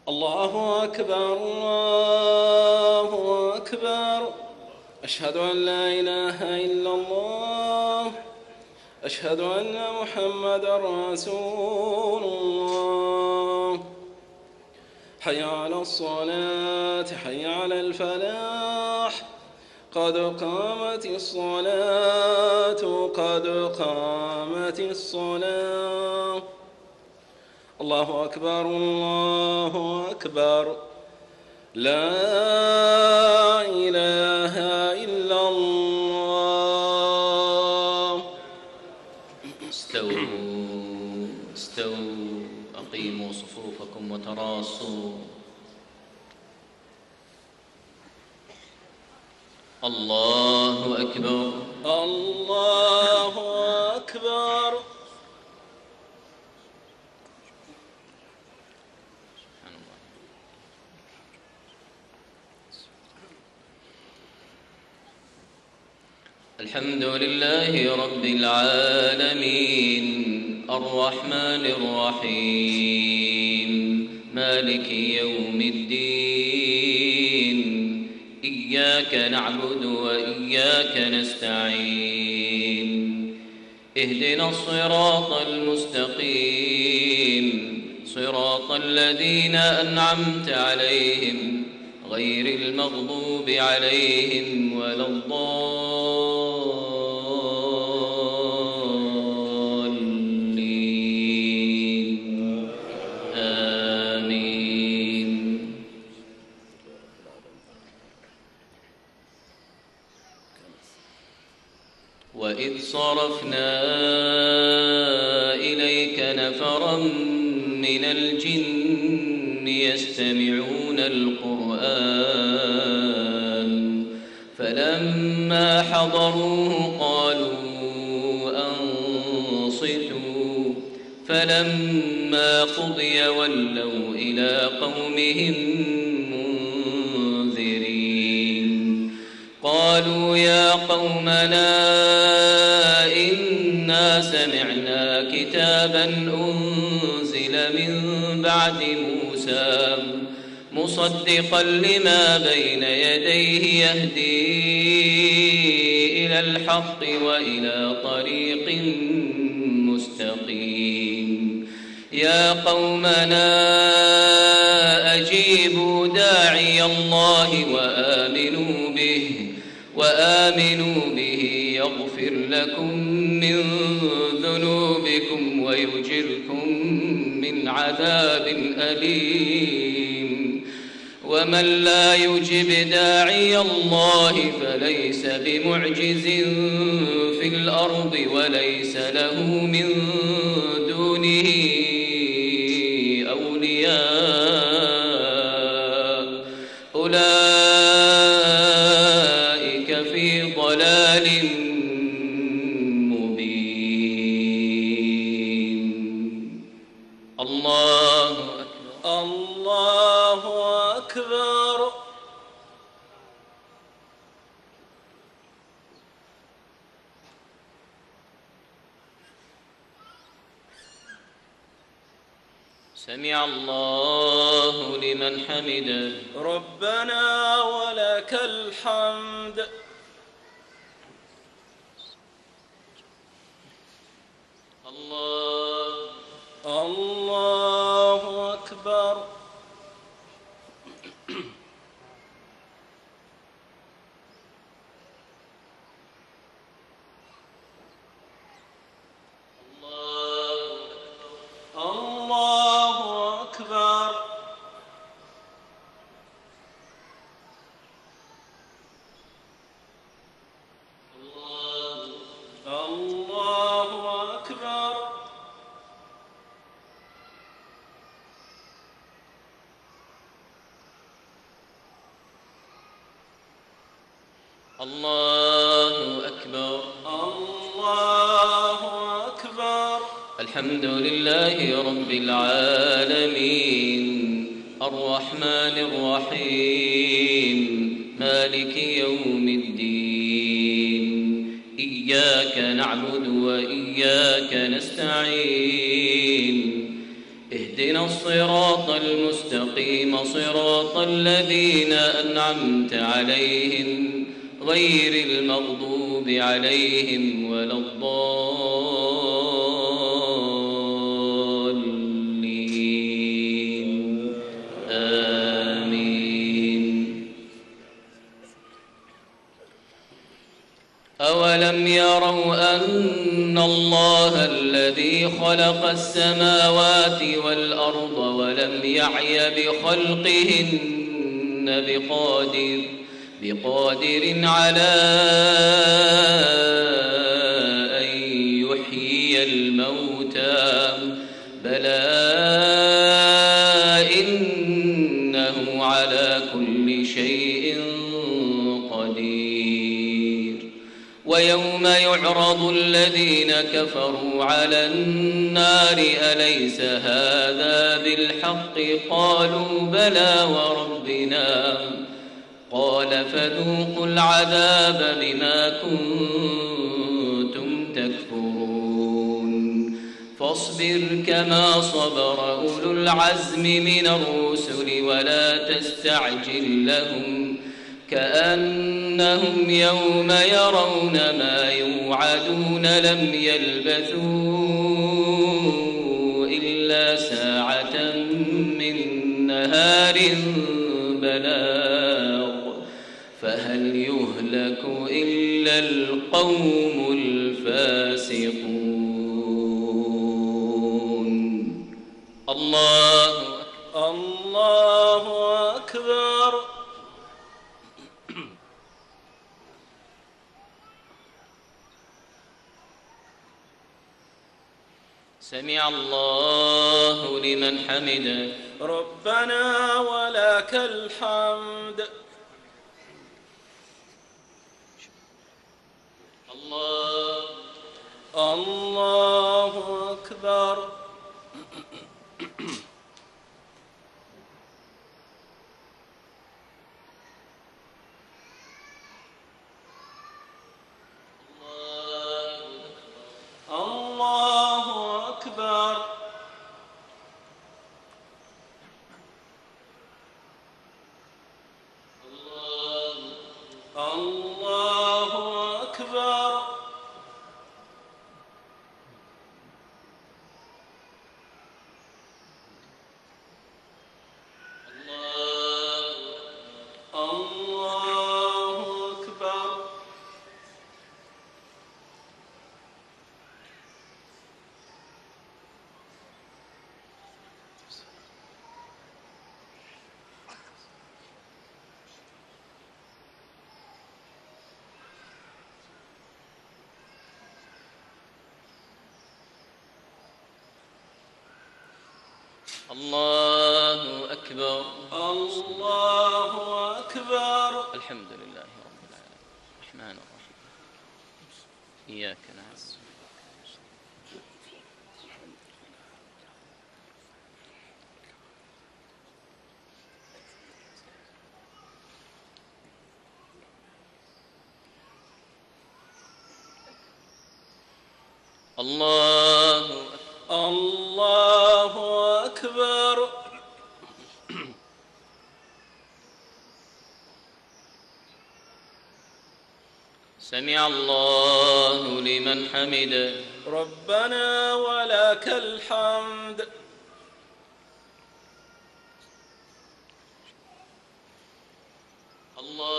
الله أكبر الله أكبر. أشهد أن لا إله إلا الله. أشهد أن محمدًا رسول الله. حي على الصلاة حي على الفلاح. قد قامت الصلاة قد قامت الصلاة. الله أكبر الله أكبر. لا إله إلا الله. استووا استووا أقيموا صفوفكم وتراصوا. الله أكبر الله أكبر. الحمد لله رب العالمين الرحمن الرحيم مالك يوم الدين إياك نعبد وإياك نستعين اهدنا الصراط المستقيم صراط الذين أنعمت عليهم غير المغضوب عليهم ولا الضالين آمين. وإذ صرفنا إليك نفرا من الجن يستمعون القرآن فلما حضروه قالوا أنصتوا فلما قضي ولوا إلى قومهم منذرين. قالوا يا قومنا إنا سمعنا كتابا أنزل من بعد موسى مصدقا لما بين يديه يهدي إلى الحق وإلى طريق مستقيم. يا قومنا أجيبوا داعي الله وآمنوا به يغفر لكم من ذنوبكم ويجركم من عذاب أليم. ومن لا يجب داعي الله فليس بمعجز في الأرض وليس له من دونه أولياء أولئك في ضلال مبين. الله أكبر الله أكبر. سمع الله لمن حمده. ربنا ولك الحمد. الله أكبر. الله أكبر. الله أكبر. الله أكبر. الله أكبر. الحمد لله رب العالمين الرحمن الرحيم مالك يوم الدين إياك نعبد وإياك نستعين اهدنا الصراط المستقيم صراط الذين أنعمت عليهم غير المغضوب عليهم ولا الضالين آمين. أولم يروا أن الله الذي خلق السماوات والأرض ولم يعي بخلقهن بقادر على أن يحيي الموتى بلى إنه على كل شيء قدير. ويوم يعرض الذين كفروا على النار أليس هذا بالحق قالوا بلى وربنا قال فذوقوا العذاب بما كنتم تكفرون. فاصبر كما صبر أولو العزم من الرسل ولا تستعجل لهم كأنهم يوم يرون ما يوعدون لم يلبثوا إلا ساعة من نهار بلاغ فهل يهلك إلا القوم الفاسقون. الله أكبر. سمع الله لمن حمده ربنا ولك الحمد. الله أكبر. الله أكبر. الله أكبر. الله أكبر. الله أكبر. الحمد لله رب العالمين الرحمن الرحيم إياك نعبد الله أكبر. سمع الله لمن حمده ربنا ولك الحمد. الله